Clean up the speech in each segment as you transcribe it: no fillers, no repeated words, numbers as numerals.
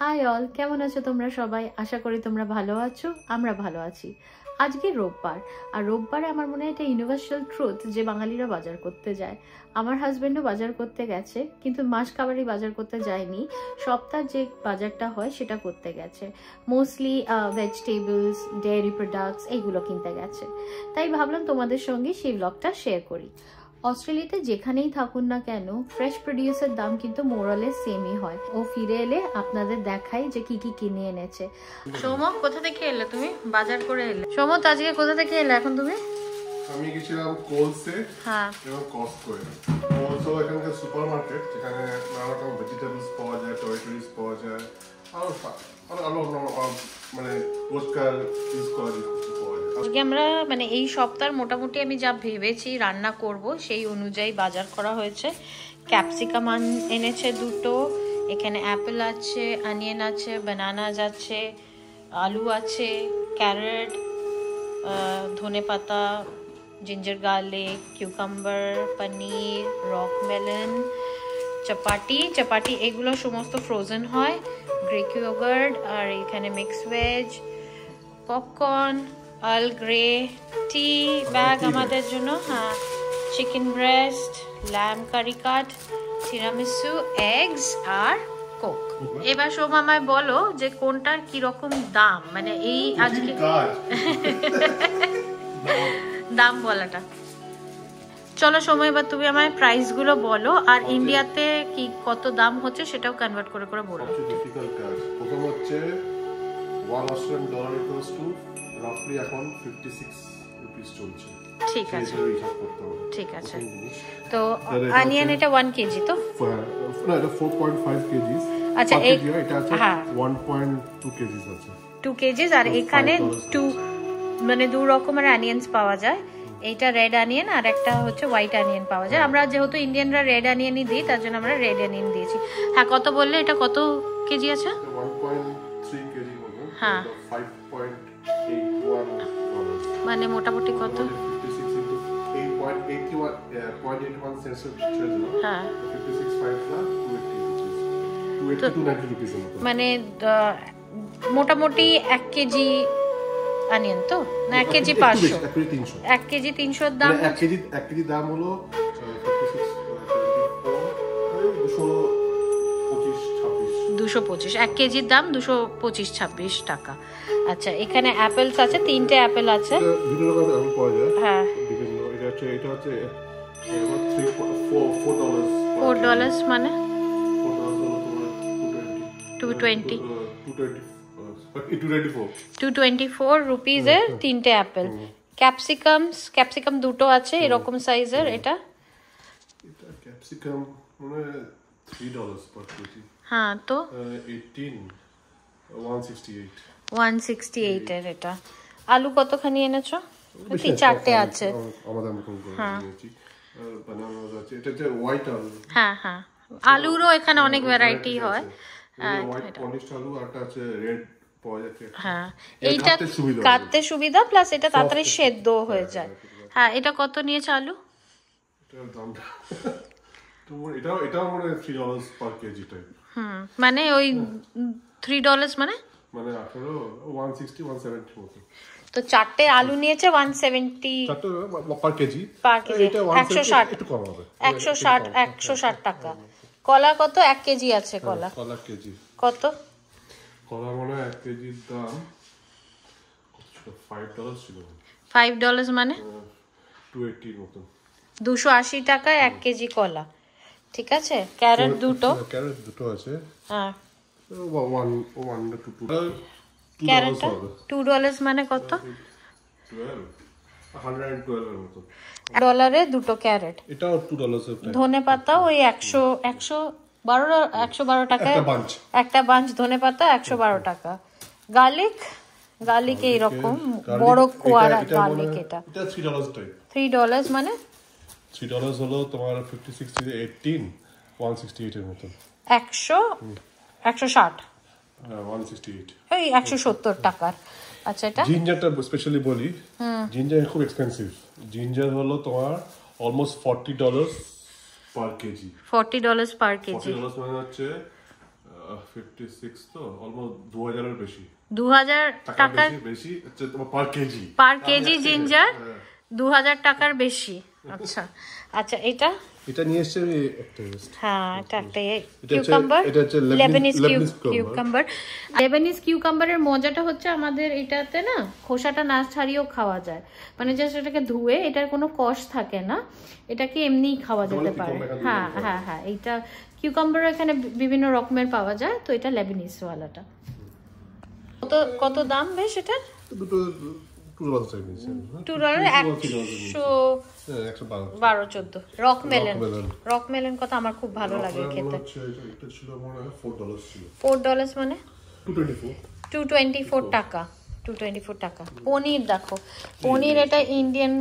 High all, কেমন আছো তোমরা সবাই? আশা করি তোমরা ভালো আছো, আমরা ভালো আছি। আজকে রোববার, আর রোববারে আমার মনে হয় এটা ইউনিভার্সাল ট্রুথ যে বাঙালিরা বাজার করতে যায়। আমার হাজব্যান্ডও বাজার করতে গেছে, কিন্তু মাস কাবারই বাজার করতে যায়নি, সপ্তাহ যে বাজারটা হয় সেটা করতে গেছে। মোস্টলি ভেজিটেবলস, ডেয়ারি প্রোডাক্টস এইগুলো কিনতে গেছে। তাই ভাবলাম তোমাদের সঙ্গে সেই ব্লগটা শেয়ার করি। অস্ট্রেলিয়াতে যেখানেই থাকুন না কেন, ফ্রেশ প্রোডিউসের দাম কিন্তু মোরালেস সেমই হয়। ও ফিরে এলে আপনাদের দেখাই যে কি কি কিনে এনেছে। সৌম, কোথা থেকে এলে তুমি? বাজার করে এলে। সৌম, আজকে কোথা থেকে এলে এখন তুমি? আমি গেছিলাম কোলসে হ্যাঁ, এবং কস্টকোয়ে। কোলস হলো এখানকার সুপার মার্কেট, যেখানে নানা রকম ভেজিটেবলস পাওয়া যায়, টমেটোস পাওয়া যায়, আরো মানে রোজকার ইউজ করা জিনিস পাওয়া যায়। আজকে আমরা মানে এই সপ্তাহ মোটামুটি আমি যা ভেবেছি রান্না করব সেই অনুযায়ী বাজার করা হয়েছে। ক্যাপসিকাম এনেছে দুটো, এখানে অ্যাপেল আছে, অনিয়ন আছে, বানানাস আছে, আলু আছে, ক্যারেট, ধনেপাতা, ginger garlic, cucumber, paneer, rock melon, chapati এগুলো সমস্ত ফ্রোজেন হয়, গ্রিক ইয়োগার্ট, আর এখানে mix veg, popcorn, Earl Grey, tea bag আমাদের জন্য, হ্যাঁ, chicken breast, lamb curry cut, tiramisu, eggs আর কোক। এবার সোম আমায় বলো যে কোনটার কি রকম দাম, মানে এই আজকে দাম বলাটা। চলো সময়, এবার তুমি আমায় প্রাইস গুলো বলো, আর ইন্ডিয়াতে কি কত দাম হচ্ছে সেটাও কনভার্ট করে করে বলো। ডিফিকাল্ট কাজ। প্রথম হচ্ছে $1 ইকুয়ালস টু রাফলি এখন 56 রুপিস চলছে। ঠিক আছে, ঠিক আছে। তো অনিয়ন এটা 1 কেজি তো? না, এটা 4.5 কেজিস। আচ্ছা, এটা আছে 1.2 কেজিস আছে। 2 কেজিস, আর এখানে 2 মানে দু রকমের অনিয়ন্স পাওয়া যায়। এইটা রেড অনিয়ন আর একটা হচ্ছে হোয়াইট অনিয়ন পাওয়া যায়। আমরা যেহেতু ইন্ডিয়ানরা রেড অনিয়নই দিই, তার জন্য আমরা রেড অনিয়ন দিয়েছি। হ্যাঁ, কত বললে? এটা কত কেজি আছে? 1.3 কেজি হবে। হ্যাঁ, 5.81 ডলার, মানে মোটামুটি কত? 56 into 8.81 সেন্টস এর ছেড়ে দিলাম। হ্যাঁ, 56 5 plus 280 to 90 রুপিস এর মতো। মানে মোটামুটি 1 কেজি অনিয়ন তো? না, 1 কেজি 500? 1 কেজি 300 দাম। 1 কেজি দাম হলো 225। 1 কেজির দাম 225-26 টাকা। আচ্ছা, এখানে অ্যাপেলস আছে, 3টে অ্যাপেল আছে। বিভিন্ন রকমের অ্যাপেল পাওয়া যায়। হ্যাঁ, বিভিন্ন এটা হচ্ছে $4 মানে $4 224 রুপিজের 3টে অ্যাপেল। ক্যাপসিকাম দুটো আছে এরকম সাইজের। এটা ক্যাপসিকাম মানে $3 per কেজি। হ্যাঁ, তো 168 এর। এটা আলু কতখানি এনেছো? 4টে আছে আমাদের মতন করে নিয়েছি। বানানা আছে, এটা যে হোয়াইট আলু। হ্যাঁ হ্যাঁ, আলুরও এখানে অনেক ভ্যারাইটি হয়। হোয়াইট পলিশড আলু, আর একটা আছে রেড পাওয়া যাচ্ছে। হ্যাঁ, এইটা কাটতে সুবিধা, প্লাস এটা তাড়াতাড়ি সেদ্ধ হয়ে যায়। হ্যাঁ, এটা কত নিয়েছে আলু? এটার দামটা তো এটাও মানে $3 per কেজি টাইপ। মানে ওই $3 মানে 160-170 মতো। তো 4টে আলু নিয়েছে 170 পার কেজি। এটা 160, একটু কম হবে, 160 টাকা। কলা কত? 1 কেজি আছে কলা। কলা কেজি কত? কলা মনে হয় 1 কেজির দাম $5 ছিল। $5 মানে 280 মতো। 280 টাকায় 1 কেজি কলা। ঠিক আছে, ক্যারেট দুটো আছে। হ্যাঁ, ক্যারেটটা $2 মানে কত? 112 এর মতো। ডলারে দুটো ক্যারেট। এটাও $2 এর। ধনেপাতা ওই 112 টাকায় একটা বাঞ্চ ধনেপাতা, 112 টাকা। গার্লিক এইরকম বড় কোয়ারা গার্লিক। এটা $3 টাইপ। $3 মানে $3 হলো তোমার 56 থেকে 18 168 এর মতো। 160 168 এই 170 টাকার। আচ্ছা, এটা জিঞ্জারটা স্পেশালি বলি, জিঞ্জার খুব এক্সপেন্সিভ। জিঞ্জার হলো তোমার অলমোস্ট $40 পার কেজি। $40 পার কেজি। $40 মানে হচ্ছে 56 তো অলমোস্ট 2000 এর বেশি 2000 টাকার বেশি পার কেজি জিঞ্জার 2000 টাকার বেশি। আচ্ছা আচ্ছা, এটা নিয়ে এসেছে একটা, হ্যাঁ এটা একটা কিউকাম্বার, লেবানিজ কিউকাম্বার। লেবানিজ কিউকাম্বারের মজাটা হচ্ছে আমাদের এটাতে না খোসাটা না ছাড়িয়েও খাওয়া যায়, মানে জাস্ট এটাকে ধুয়ে, এটার কোনো কষ থাকে না, এটাকে এমনিই খাওয়া যেতে পারে। হ্যাঁ হ্যাঁ হ্যাঁ, এইটা কিউকাম্বার এখানে বিভিন্ন রকমের পাওয়া যায়, তো এটা লেবানিজ ওয়ালাটা। কত দাম বেশ এটা? $112 কথা আমার খুব ভালো লাগে খেতে। $4 মানে 224 টাকা। 224 টাকা। পনির দেখো, পনির এটা ইন্ডিয়ান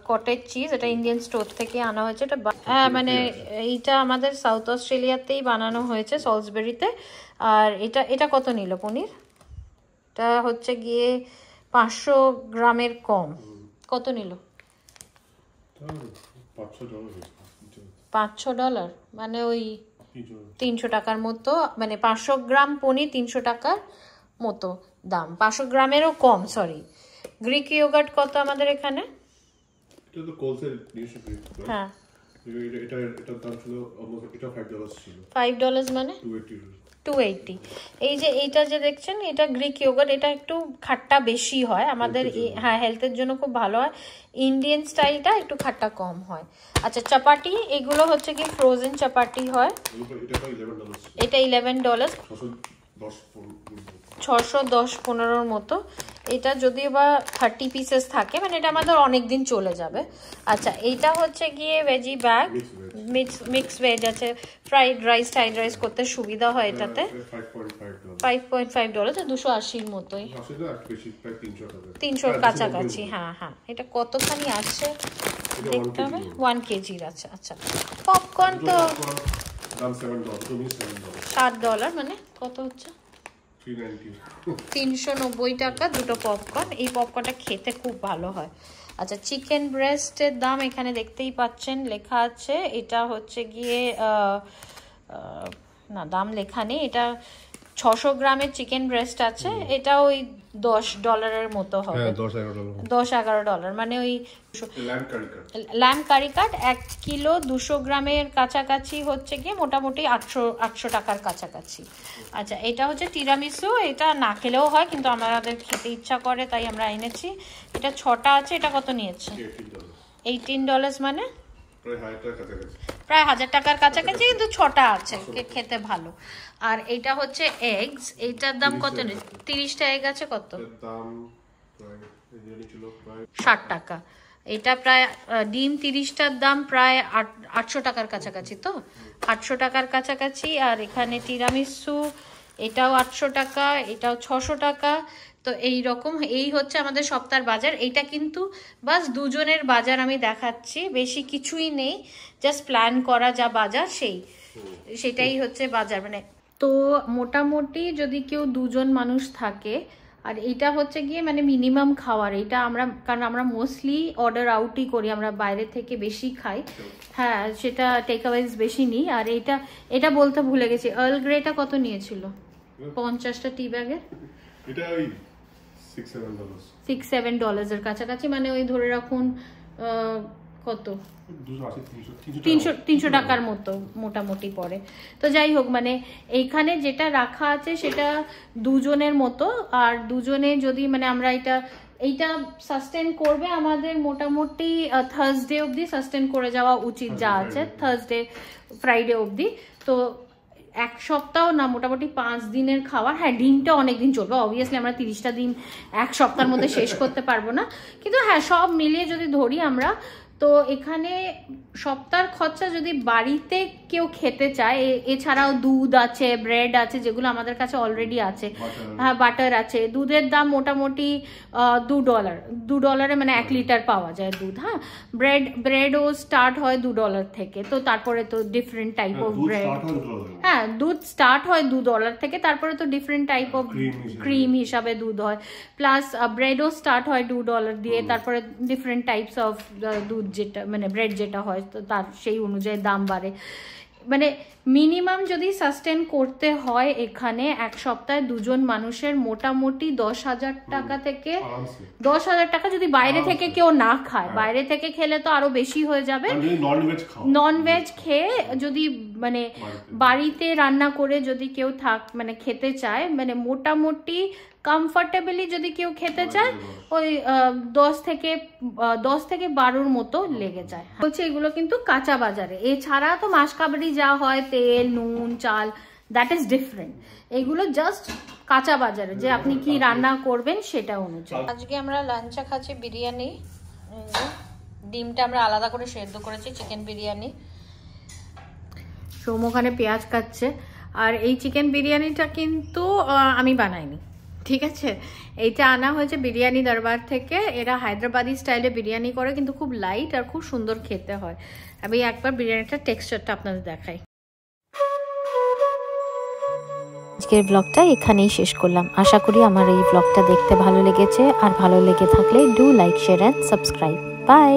কটেজ চিজ, এটা ইন্ডিয়ান স্টোর থেকে আনা হয়েছে। এটা মানে এইটা আমাদের সাউথ অস্ট্রেলিয়াতেই বানানো হয়েছে, সলসবেরিতে। আর এটা কত নিল পনির? এটা হচ্ছে গিয়ে 500 গ্রামের কম। কত নিল? $500 মানে ওই 300 টাকার মতো, মানে 500 গ্রাম পনির 300 টাকার মতো দাম, 500 গ্রামেরও কম। সরি, গ্রিক ইয়োগার্ট কত আমাদের এখানে? হ্যাঁ, এটার দাম ছিল $5 মানে 280। এই যে এইটা যে দেখছেন, এটা গ্রিক ইয়োগার্ট, এটা একটু খাট্টা বেশি হয় আমাদের, হ্যাঁ হেলথের জন্য খুব ভালো হয়। ইন্ডিয়ান স্টাইলটা একটু খাট্টা কম হয়। আচ্ছা, চাপাটি এগুলো হচ্ছে কি ফ্রোজেন চাপাটি হয়, এটা $11, 610-15 মতো। এটা যদিও বা 30 পিসেস থাকে, মানে এটা আমাদের অনেক দিন চলে যাবে। আচ্ছা, এইটা হচ্ছে গিয়ে ভেজি ব্যাগ, মিক্স ভেজ আছে, ফ্রাইড রাইস টাইড রাইস করতে সুবিধা হয় এটাতে। $5.5, 280 মতোই, 300 কাছাকাছি। হ্যাঁ হ্যাঁ, এটা কতখানি আসছে দেখতে হবে, 1 কেজির আছে। আচ্ছা, পপকর্ন তো $7, মানে কত হচ্ছে 390 টাকা দুটো পপকর্ন। এই পপকর্নটা খেতে খুব ভালো হয়। আচ্ছা, চিকেন ব্রেস্টের দাম এখানে দেখতেই পাচ্ছেন লেখা আছে। এটা হচ্ছে গিয়ে না, দাম লেখা নেই। এটা 600 গ্রামের চিকেন ব্রেস্ট আছে, এটা ওই $10 মতো হবে, $10-11, মানে ওই ল্যাম্ব কারি কাট 1 কিলো 200 গ্রামের কাছাকাছি হচ্ছে গিয়ে মোটামুটি 800 টাকার কাছাকাছি। আচ্ছা, এটা হচ্ছে টিরামিসু, এটা না খেলেও হয় কিন্তু আমাদের খেতে ইচ্ছা করে তাই আমরা এনেছি। এটা 6টা আছে। এটা কত নিয়েছে? $18, মানে প্রায় 1000 টাকার কাছাকাছি, কিন্তু 6টা আছে, খেতে ভালো। আর এটা হচ্ছে এগস, এইটার দাম কত? 30টা এগ আছে, কত? 60 টাকা। এটা প্রায় ডিম 30টার দাম প্রায় 800 টাকার কাছাকাছি, তো 800 টাকার কাছাকাছি। আর এখানে টিরামিসু, এটাও 800 টাকা, এটাও 600 টাকা। তো এই রকম, এই হচ্ছে আমাদের সপ্তাহের বাজার। এইটা কিন্তু বাস দুজনের বাজার আমি দেখাচ্ছি, বেশি কিছুই নেই, জাস্ট প্ল্যান করা যা বাজার সেটাই হচ্ছে বাজার। মানে তো মোটামুটি যদি কেউ 2জন মানুষ থাকে, আর এটা হচ্ছে গিয়ে মানে মিনিমাম খাওয়ার, এটা আমরা, কারণ আমরা মোস্টলি অর্ডার আউটই করি, আমরা বাইরে থেকে বেশি খাই। হ্যাঁ, সেটা টেক অ্যাওয়েজ বেশি নিই। আর এটা বলতে ভুলে গেছি, আর্ল গ্রেটা কত নিয়েছিল? 50টা টি ব্যাগের এটা ওই $6-7 এর কাছাকাছি, মানে ওই ধরে রাখুন কত 300 টাকার মতো মোটামুটি পড়ে। তো যাই হোক, মানে এইখানে যেটা রাখা আছে সেটা 2জনের মতো। আর 2জনে যদি মানে আমরা এইটা সাস্টেন করবে আমাদের মোটামুটি থার্সডে অবধি সাস্টেন করে যাওয়া উচিত, যা আছে থার্সডে ফ্রাইডে অবধি। তো 1 সপ্তাহ না, মোটামুটি 5 দিনের খাবার। হ্যাঁ, ডিমটা অনেকদিন চলবে, অবভিয়াসলি আমরা 30টা ডিম 1 সপ্তাহের মধ্যে শেষ করতে পারবো না, কিন্তু হ্যাঁ সব মিলিয়ে যদি ধরি আমরা, তো এখানে সপ্তাহের খরচা যদি বাড়িতে কেউ খেতে চায়, এছাড়াও দুধ আছে, ব্রেড আছে, যেগুলো আমাদের কাছে অলরেডি আছে। হ্যাঁ, বাটার আছে। দুধের দাম মোটামুটি $2, মানে 1 লিটার পাওয়া যায় দুধ। হ্যাঁ, ব্রেডও স্টার্ট হয় $2 থেকে। তো তারপরে তো ডিফারেন্ট টাইপ অফ ব্রেড, হ্যাঁ দুধ স্টার্ট হয় $2 থেকে, তারপরে তো ডিফারেন্ট টাইপ অফ ক্রিম হিসাবে দুধ হয়, প্লাস ব্রেডও স্টার্ট হয় $2 দিয়ে, তারপরে ডিফারেন্ট টাইপস অফ দুধ যেটা মানে ব্রেড যেটা হয়, তো তার সেই অনুযায়ী দাম বাড়ে। মানে মিনিমাম যদি সাস্টেন করতে হয় এখানে এক সপ্তাহে দুজন মানুষের মোটামুটি 10,000 টাকা থেকে 10,000 টাকা যদি বাইরে থেকে কেউ না খায়, বাইরে থেকে খেলে তো আরো বেশি হয়ে যাবে। ননভেজ খেয়ে যদি মানে বাড়িতে রান্না করে যদি কেউ মানে খেতে চায়, মানে মোটামুটি কমফর্টেবলি যদি কেউ খেতে চায় ওই 10 থেকে 12 মতো লেগে যায়। বলছে এগুলো কিন্তু কাঁচা বাজারে, এছাড়া তো মাসকাবারি যা হয় তেল নুন চাল দ্যাট ইজ ডিফারেন্ট, এগুলো জাস্ট কাঁচা বাজারে যে আপনি কি রান্না করবেন সেটা অনুযায়ী। আজকে আমরা লাঞ্চে খাচ্ছি বিরিয়ানি, ডিমটা আমরা আলাদা করে সেদ্ধ করেছি, চিকেন বিরিয়ানি। সোম ওখানে পেঁয়াজ কাটছে। আর এই চিকেন বিরিয়ানিটা কিন্তু আমি বানাইনি, ঠিক আছে, এইটা আনা হয়েছে বিরিয়ানি দরবার থেকে। এরা হায়দ্রাবাদি স্টাইলে বিরিয়ানি করে, কিন্তু খুব লাইট আর খুব সুন্দর খেতে হয়। আমি একবার বিরিয়ানিটার টেক্সচারটা আপনাদের দেখাই। আজকের ব্লগটা এখানেই শেষ করলাম। আশা করি আমার এই ব্লগটা দেখতে ভালো লেগেছে, আর ভালো লেগে থাকলে do like share and subscribe. By.